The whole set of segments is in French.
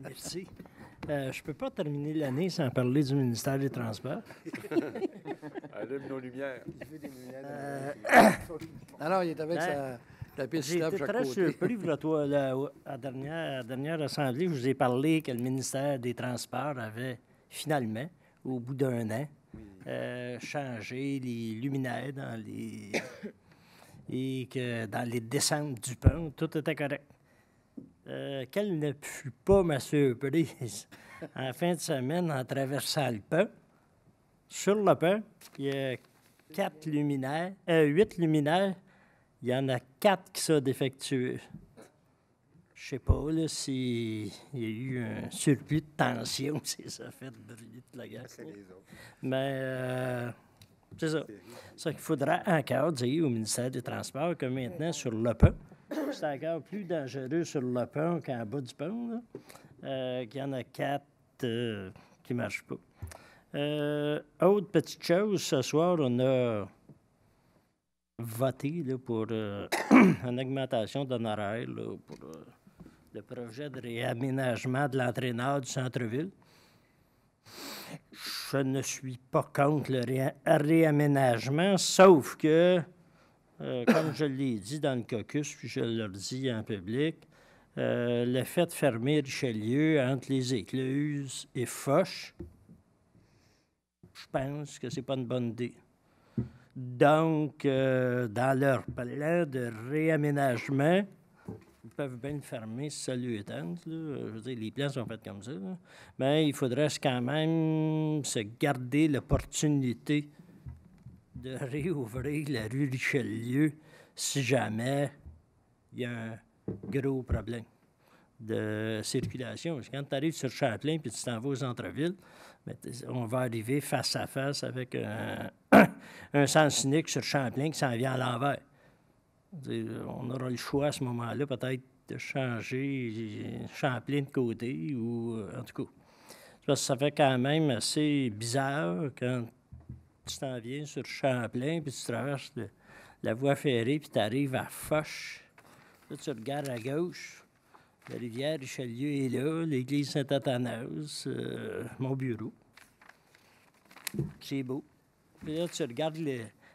Merci. Je ne peux pas terminer l'année sans parler du ministère des Transports. Allume nos lumières. Alors, il est avec la piste J'ai là, été chaque très côté. surpris, à la dernière assemblée, je vous ai parlé que le ministère des Transports avait finalement, au bout d'un an, changé les luminaires et que dans les descentes du pont, tout était correct. Quelle ne fut pas ma surprise en fin de semaine en traversant le pont. Sur le pont, il y a 8 luminaires. Il y en a 4 qui sont défectueux. Je ne sais pas là, s'il y a eu un surplus de tension, si ça fait brûler toute la gaz. Mais c'est ça. Ça qu'il faudra encore dire au ministère des Transports que maintenant, sur le pont, c'est encore plus dangereux sur le pont qu'en bas du pont, qu'il y en a 4 qui ne marchent pas. Autre petite chose, ce soir, on a voté là, pour une augmentation d'honoraires pour le projet de réaménagement de l'entraîneur du centre-ville. Je ne suis pas contre le réaménagement, sauf que, comme je l'ai dit dans le caucus, puis je le dis en public, le fait de fermer Richelieu entre les Écluses et Foch, je pense que c'est pas une bonne idée. Donc, dans leur plan de réaménagement, ils peuvent bien le fermer si ça lui tente. Je veux dire, les plans sont faits comme ça. Là. Mais il faudrait quand même se garder l'opportunité de réouvrir la rue Richelieu si jamais il y a un gros problème de circulation. Parce que quand tu arrives sur Champlain puis tu t'en vas au centre-ville, on va arriver face à face avec un sens unique sur Champlain qui s'en vient à l'envers. On aura le choix à ce moment-là, peut-être, de changer Champlain de côté ou, en tout cas, parce que ça fait quand même assez bizarre quand tu t'en viens sur Champlain puis tu traverses la voie ferrée puis tu arrives à Foch. Là, tu regardes à gauche. La rivière Richelieu est là, l'église Saint-Athanase, mon bureau. C'est beau. Puis là, tu regardes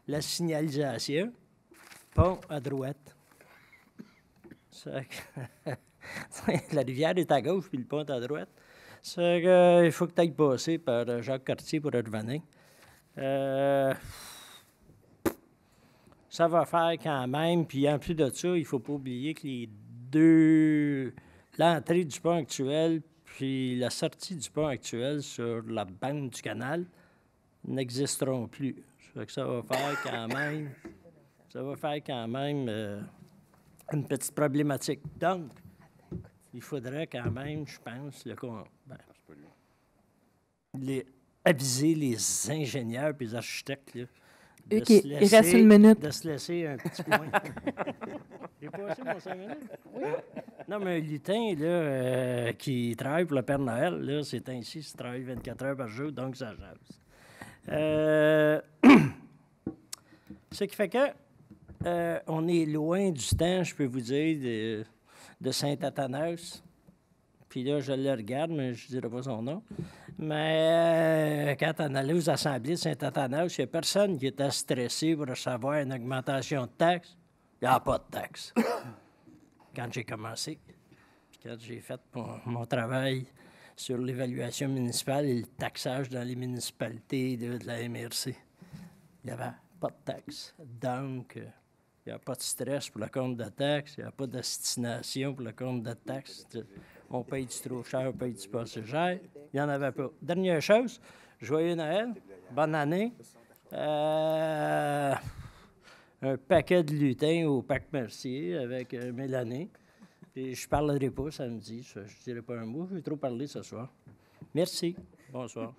la signalisation, pont à droite. La rivière est à gauche, puis le pont est à droite. Il faut que tu ailles passer par Jacques Cartier pour revenir. Ça va faire quand même, puis en plus de ça, il ne faut pas oublier que l'entrée du pont actuel puis la sortie du pont actuel sur la bande du canal n'existeront plus. Ça fait que ça va faire quand même une petite problématique. Donc, il faudrait quand même, je pense, aviser les ingénieurs et les architectes là, OK, il reste une minute. de se laisser un petit point. J'ai passé mon 5 minutes? Oui. Non, mais un lutin là, qui travaille pour le Père Noël, là, c'est ainsi, il travaille 24 heures par jour, donc ça jase. Ce qui fait que on est loin du temps, je peux vous dire, de Saint-Athanase. Puis là, je le regarde, mais je ne dirai pas son nom. Mais quand on allait aux assemblées de Saint-Athanase, il n'y a personne qui était stressé pour recevoir une augmentation de taxes. Il n'y a pas de taxes. Quand j'ai commencé, puis quand j'ai fait mon travail sur l'évaluation municipale et le taxage dans les municipalités de la MRC, il n'y avait pas de taxes. Donc, il n'y a pas de stress pour le compte de taxes, il n'y a pas d'astination pour le compte de taxes. On paye du trop cher, on paye du pas assez cher. Il n'y en avait pas. Dernière chose, joyeux Noël, bonne année. Un paquet de lutins au Parc Mercier avec Mélanie. Et je ne parlerai pas samedi, je ne dirai pas un mot, je vais trop parler ce soir. Merci. Bonsoir.